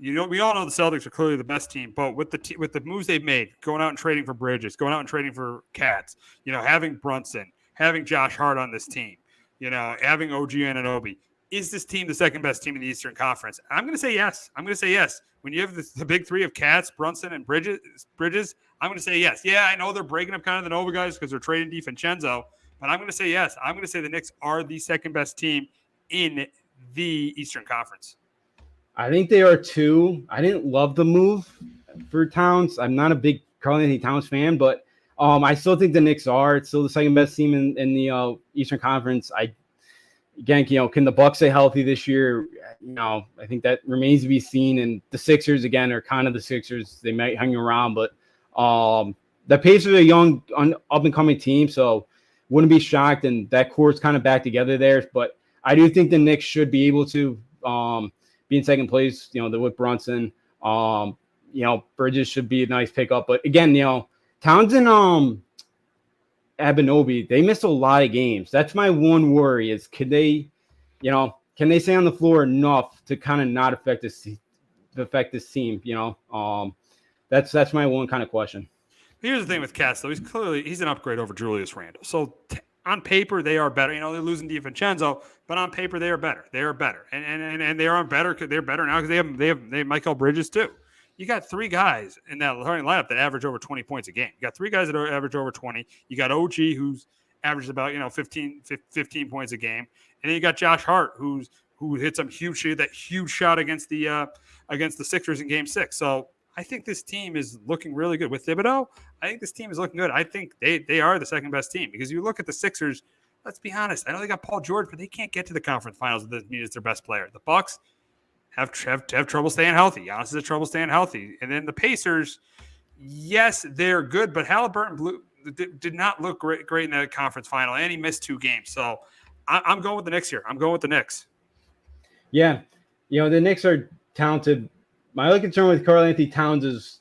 we all know the Celtics are clearly the best team, but with the moves they've made, going out and trading for Bridges, going out and trading for Cats, having Brunson, having Josh Hart on this team, having OG Anunoby, is this team the second best team in the Eastern Conference? I'm going to say yes. When you have the big three of Cats, Brunson, and Bridges, I'm going to say yes. Yeah, I know they're breaking up kind of the Nova guys because they're trading DiVincenzo, but I'm going to say yes. I'm going to say the Knicks are the second best team in the Eastern Conference. I think they are too. I didn't love the move for Towns. I'm not a big Karl-Anthony Towns fan, but I still think the Knicks are. It's still the second best team in the Eastern Conference. Can the Bucks stay healthy this year? I think that remains to be seen. And the Sixers, again, are kind of the Sixers. They might hang around, but the Pacers are a young, up-and-coming team, so wouldn't be shocked. And that core's kind of back together there. But I do think the Knicks should be able to be in second place, with Brunson. Bridges should be a nice pickup. But again, Towns and Anunoby, they missed a lot of games. That's my one worry is can they stay on the floor enough to kind of not affect this team? That's my one kind of question. Here's the thing with Cats, though. He's an upgrade over Julius Randle. So on paper, they are better. They're losing DiVincenzo, but on paper, they are better. They are better, and they are better. They're better now because they have Michael Bridges too. You got three guys in that starting lineup that average over 20 points a game. You got three guys that average over 20. You got OG, who's averages about 15 points a game, and then you got Josh Hart, who hit some huge shot against the Sixers in Game 6. So I think this team is looking really good with Thibodeau. I think this team is looking good. I think they are the second best team because you look at the Sixers. Let's be honest. I know they got Paul George, but they can't get to the conference finals with as their best player. The Bucks have trouble staying healthy. Giannis has trouble staying healthy. And then the Pacers, yes, they're good, but Halliburton did not look great in the conference final, and he missed 2 games. So I'm going with the Knicks here. I'm going with the Knicks. Yeah. The Knicks are talented. My only concern with Karl-Anthony Towns is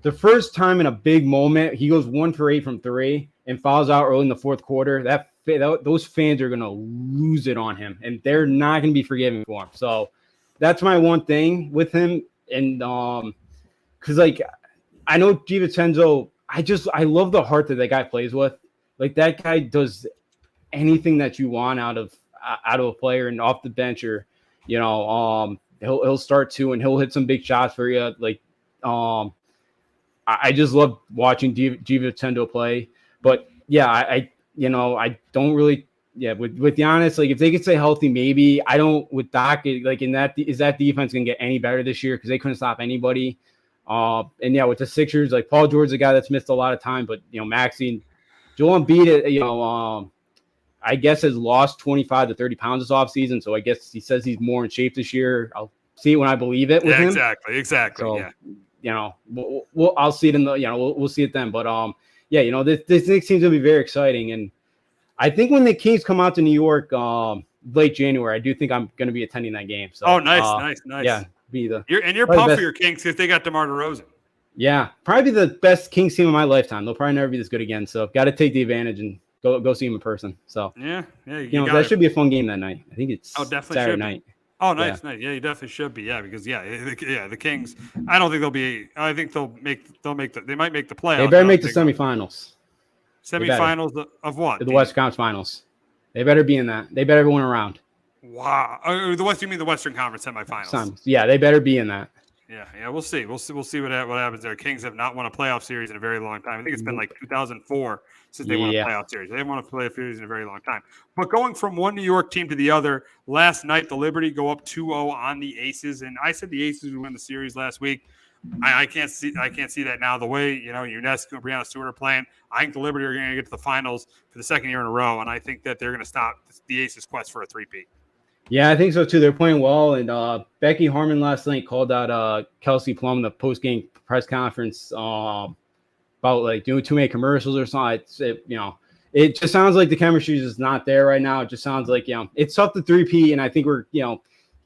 the first time in a big moment, he goes 1 for 8 from 3 and fouls out early in the fourth quarter. Those fans are going to lose it on him, and they're not going to be forgiving for him. So that's my one thing with him. And because I know DiVincenzo, I love the heart that guy plays with. That guy does anything that you want out of a player, and off the bench, or he'll start too, and he'll hit some big shots for you. I just love watching DiVincenzo play. But yeah, I don't really. Yeah, with Giannis, if they could stay healthy, maybe. I don't with Doc. Is that defense gonna get any better this year? Because they couldn't stop anybody. And yeah, with the Sixers, Paul George, the guy that's missed a lot of time, but Maxey and Joel Embiid, I guess has lost 25 to 30 pounds this offseason. So I guess he says he's more in shape this year. I'll see it when I believe it with him. Exactly. So, yeah. I'll see it in the we'll see it then. But this Knicks team's gonna be very exciting. And I think when the Kings come out to New York late January, I do think I'm going to be attending that game. So, nice. Yeah, you're pumped for your Kings because they got DeMar DeRozan. Yeah, probably the best Kings team of my lifetime. They'll probably never be this good again. So, got to take the advantage and go see them in person. So, yeah, that should be a fun game that night. I think it's definitely Saturday night. Oh, nice. Yeah, you definitely should be. Yeah, because the Kings. I don't think they'll be. I think they might make the playoffs. They better make the semifinals. Semifinals of what? The Western Conference Finals. They better be in that. They better win a round. Wow. You mean the Western Conference semifinals? Yeah, they better be in that. Yeah. We'll see. We'll see what happens there. Kings have not won a playoff series in a very long time. I think it's been 2004 since they won a playoff series. They haven't won a playoff series in a very long time. But going from one New York team to the other, last night the Liberty go up 2-0 on the Aces, and I said the Aces would win the series last week. I can't see that now. The way UNESCO and Breanna Stewart are playing, I think the Liberty are going to get to the finals for the second year in a row, and I think that they're going to stop the Aces' quest for a three-peat. Yeah, I think so too. They're playing well, and Becky Harmon last night called out Kelsey Plum in the post-game press conference about doing too many commercials or something. It just sounds like the chemistry is just not there right now. It just sounds like it's tough to three-peat, and I think we're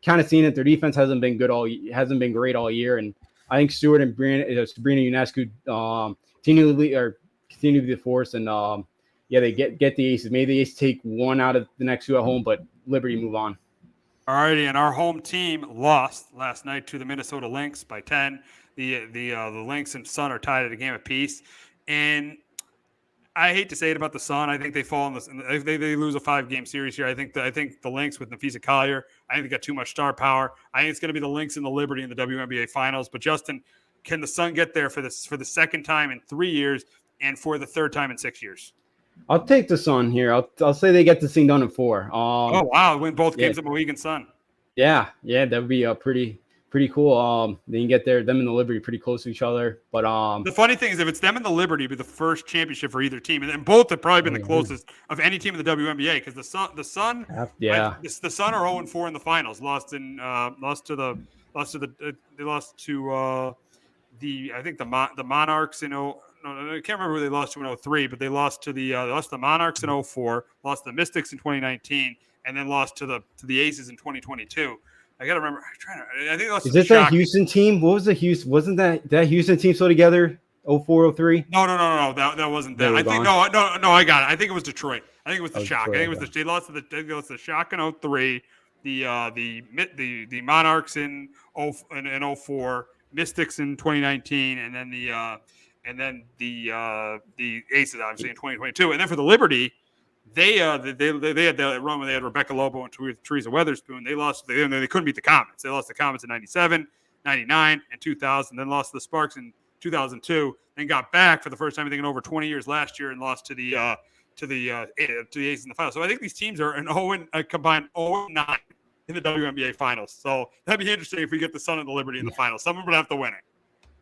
kind of seeing it. Their defense hasn't been great all year, and I think Stewart and Sabrina Ionescu continue to be the force, and they get the Aces. Maybe the Aces take one out of the next two at home, but Liberty move on. All righty, and our home team lost last night to the Minnesota Lynx by 10. The Lynx and Sun are tied at a game apiece, and I hate to say it about the Sun. I think they fall in this. They lose a 5-game series here. I think the Lynx with Nafisa Collier. I think they got too much star power. I think it's going to be the Lynx and the Liberty in the WNBA Finals. But Justin, can the Sun get there for the second time in 3 years and for the third time in 6 years? I'll take the Sun here. I'll say they get this thing done in 4. Oh wow! Win both games at Mohegan Sun. Yeah, that would be pretty cool. They can get there. Them and the Liberty pretty close to each other. But the funny thing is, if it's them and the Liberty, it'd be the first championship for either team, and both have probably been the closest of any team in the WNBA because the Sun, the Sun are 0-4 in the finals. They lost to the Monarchs in I can't remember who they lost to in 2003, but they lost to the Monarchs in 2004, lost to the Mystics in 2019, and then lost to the Aces in 2022. I got to remember. I think that's. Is this that Houston team? What was the Houston? Wasn't that Houston team still together? 04, 03? No. That wasn't that. I think no. I got it. I think it was Detroit. I think it was the Shock. Detroit, I think it was they lost to the Shock in 03. The Monarchs in 04, Mystics in 2019, and then the Aces obviously in 2022. And then for the Liberty. They had that run when they had Rebecca Lobo and Teresa Weatherspoon. They lost. They couldn't beat the Comets. They lost the Comets in 97, 99, and 2000. Then lost to the Sparks in 2002. Then got back for the first time I think in over 20 years last year and lost to the Aces in the finals. So I think these teams are a combined 0-9 in the WNBA finals. So that'd be interesting if we get the Sun and the Liberty in the finals. Someone would have to win it.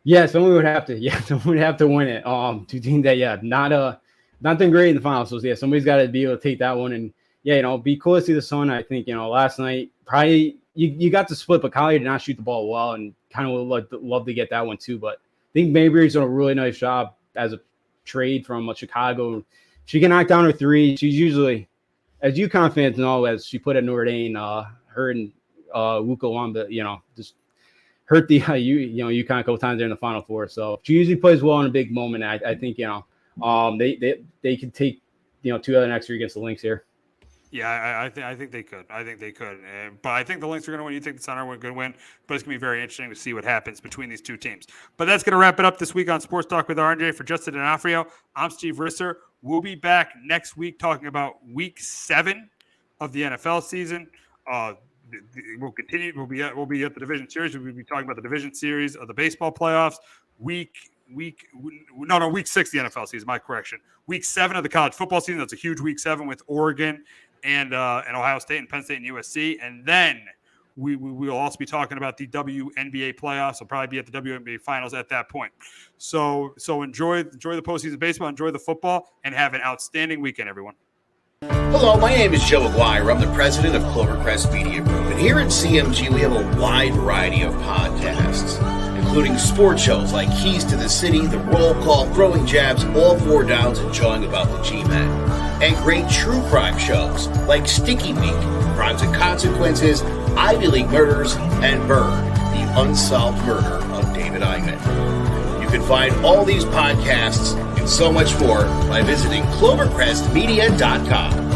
Yeah, someone would have to. Yeah, someone would have to win it. Two teams that not doing great in the finals. So yeah, somebody's got to be able to take that one, and be cool to see the Sun. I think last night probably you got the split, but Collier did not shoot the ball well, and kind of would love to get that one too. But I think Mayberry's done a really nice job as a trade from Chicago. She can knock down her three. She's usually, as UConn fans know, as she put at Notre Dame, her and Wuka Wamba, just hurt the UConn a couple times there in the Final Four. So she usually plays well in a big moment. I think they could take 2 other next year against the Lynx here. Yeah, I think they could. But I think the Lynx are going to win. You think the Sun are going to win. But it's going to be very interesting to see what happens between these two teams. But that's going to wrap it up this week on Sports Talk with RJ. For Justin D'Onofrio, I'm Steve Risser. We'll be back next week talking about Week 7 of the NFL season. We'll continue. We'll be at the division series. We'll be talking about the division series of the baseball playoffs. Week 6 the NFL season. My correction. Week 7 of the college football season. That's a huge Week 7 with Oregon and Ohio State and Penn State and USC. And then we will also be talking about the WNBA playoffs. We'll probably be at the WNBA finals at that point. So enjoy the postseason baseball, enjoy the football, and have an outstanding weekend, everyone. Hello, my name is Joe Aguirre. I'm the president of Clovercrest Media Group. And here at CMG, we have a wide variety of podcasts, including sports shows like Keys to the City, The Roll Call, Throwing Jabs, All Four Downs, and Jawing About the G-Men. And great true crime shows like Sticky Week, Crimes and Consequences, Ivy League Murders, and Bird, the unsolved murder of David Eichmann. You can find all these podcasts and so much more by visiting clovercrestmedia.com.